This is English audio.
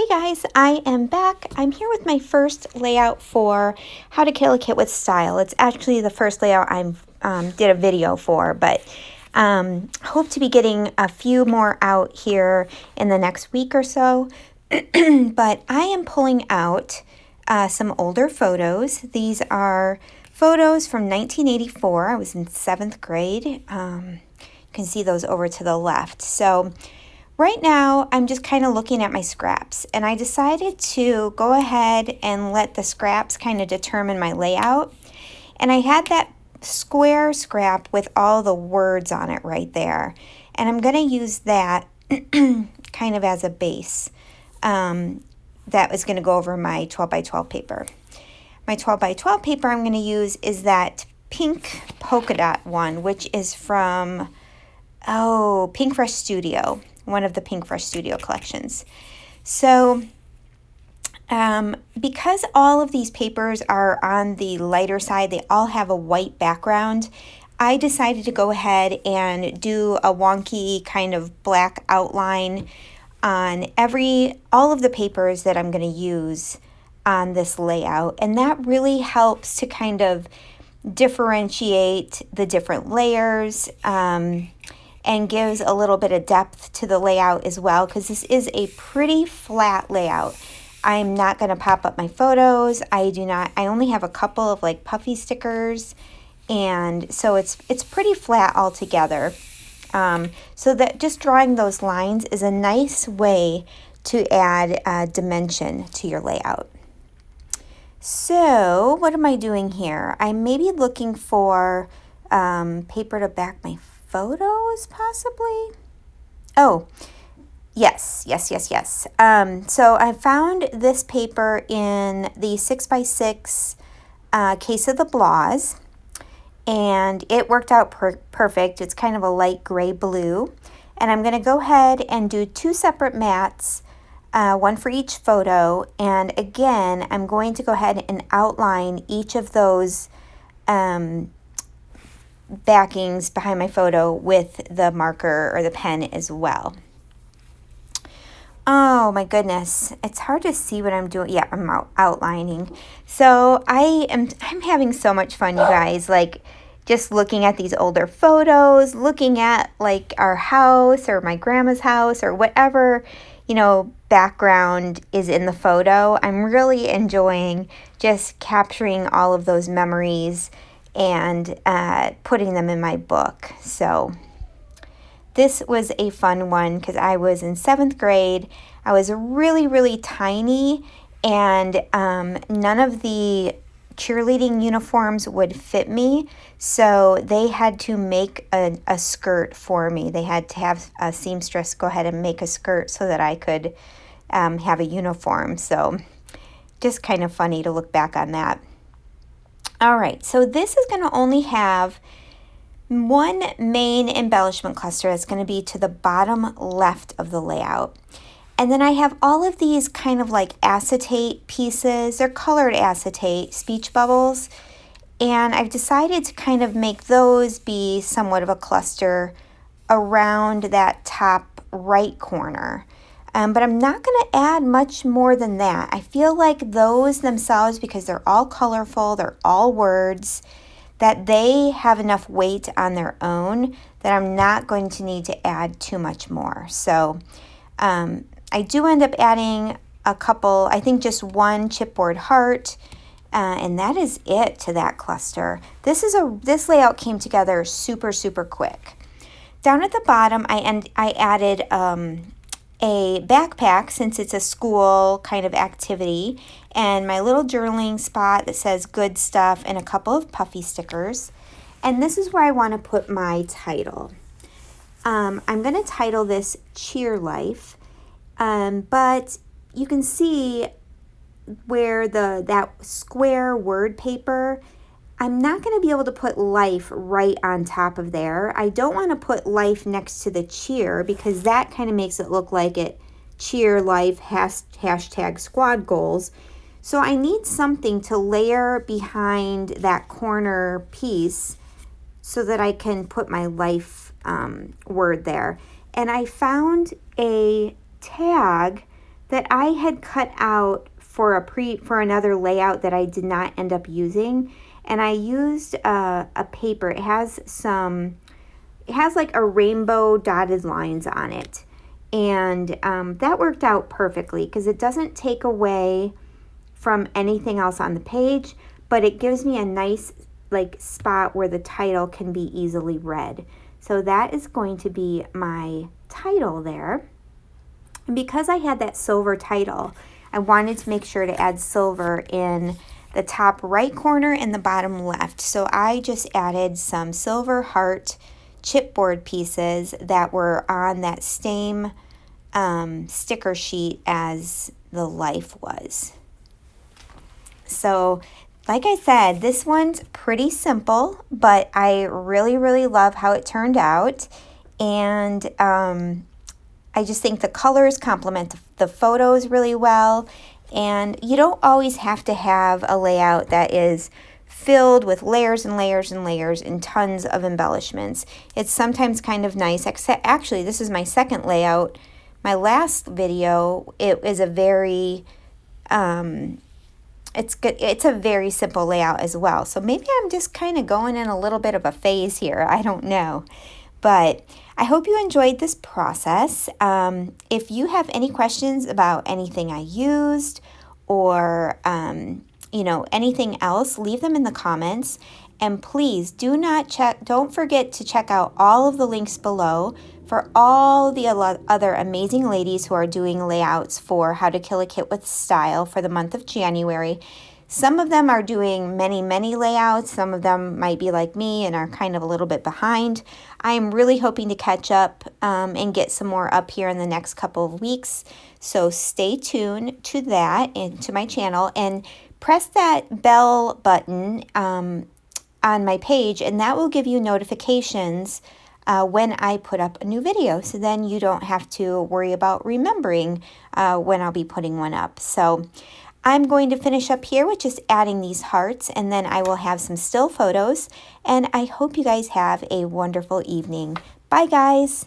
Hey guys, I am back. I'm here with my first layout for How to Kill a Kit with Style. It's actually the first layout I did a video for, but hope to be getting a few more out here in the next week or so. But I am pulling out some older photos. These are photos from 1984. I was in 7th grade. You can see those over to the left. So right now, I'm just kind of looking at my scraps, and I decided to go ahead and let the scraps kind of determine my layout. And I had that square scrap with all the words on it right there. And I'm going to use that kind of as a base. That is going to go over my 12 by 12 paper. My 12 by 12 paper I'm going to use is that pink polka dot one, which is from, Pink Fresh Studio. One of the Pink Fresh Studio collections. So because all of these papers are on the lighter side, they all have a white background, I decided to go ahead and do a wonky kind of black outline on all of the papers that I'm going to use on this layout. And that really helps to kind of differentiate the different layers, and gives a little bit of depth to the layout as well, because this is a pretty flat layout. I'm not going to pop up my photos. I only have a couple of like puffy stickers, and so it's pretty flat altogether. So that just drawing those lines is a nice way to add dimension to your layout. So what am I doing here? I may be looking for paper to back my photos, possibly. Oh, yes. So I found this paper in the 6x6 case of the Blaws, and it worked out perfect. It's kind of a light gray blue, and I'm going to go ahead and do 2 separate mats, one for each photo. And again, I'm going to go ahead and outline each of those backings behind my photo with the marker or the pen as well. Oh my goodness, it's hard to see what I'm doing. Yeah, I'm outlining. So I'm having so much fun, you guys, like just looking at these older photos, looking at like our house or my grandma's house or whatever, background is in the photo. I'm really enjoying just capturing all of those memories and putting them in my book. So this was a fun one because I was in 7th grade. I was really, really tiny, and none of the cheerleading uniforms would fit me, so they had to make a skirt for me. They had to have a seamstress go ahead and make a skirt so that I could have a uniform. So just kind of funny to look back on that. All right, so this is going to only have one main embellishment cluster that's going to be to the bottom left of the layout. And then I have all of these kind of like acetate pieces. They're colored acetate, speech bubbles. And I've decided to kind of make those be somewhat of a cluster around that top right corner. But I'm not going to add much more than that. I feel like those themselves, because they're all colorful, they're all words, that they have enough weight on their own that I'm not going to need to add too much more. So I do end up adding a couple, I think just one chipboard heart, and that is it to that cluster. This layout came together super, super quick. Down at the bottom, I added a backpack, since it's a school kind of activity, and my little journaling spot that says good stuff, and a couple of puffy stickers. And this is where I want to put my title. I'm going to title this Cheer Life, but you can see where that square word paper, I'm not going to be able to put life right on top of there. I don't want to put life next to the cheer, because that kind of makes it look like it cheer life hashtag squad goals. So I need something to layer behind that corner piece so that I can put my life word there. And I found a tag that I had cut out for another layout that I did not end up using, and I used a paper. It has like a rainbow dotted lines on it, and that worked out perfectly because it doesn't take away from anything else on the page, but it gives me a nice like spot where the title can be easily read. So that is going to be my title there. And because I had that silver title, I wanted to make sure to add silver in the top right corner and the bottom left. So I just added some silver heart chipboard pieces that were on that same sticker sheet as the life was. So like I said, this one's pretty simple, but I really, really love how it turned out. And I just think the colors complement the photos really well. And you don't always have to have a layout that is filled with layers and layers and layers and tons of embellishments. It's sometimes kind of nice, except actually this is my second layout. My last video, it is a very, it's good. It's a very simple layout as well. So maybe I'm just kind of going in a little bit of a phase here. I don't know. But I hope you enjoyed this process. If you have any questions about anything I used or, anything else, leave them in the comments. And please don't forget to check out all of the links below for all the other amazing ladies who are doing layouts for How to Kill a Kit with Style for the month of January. Some of them are doing many, many layouts. Some of them might be like me and are kind of a little bit behind. I am really hoping to catch up and get some more up here in the next couple of weeks. So stay tuned to that and to my channel and press that bell button on my page, and that will give you notifications when I put up a new video. So then you don't have to worry about remembering when I'll be putting one up. So I'm going to finish up here with just adding these hearts, and then I will have some still photos, and I hope you guys have a wonderful evening. Bye, guys.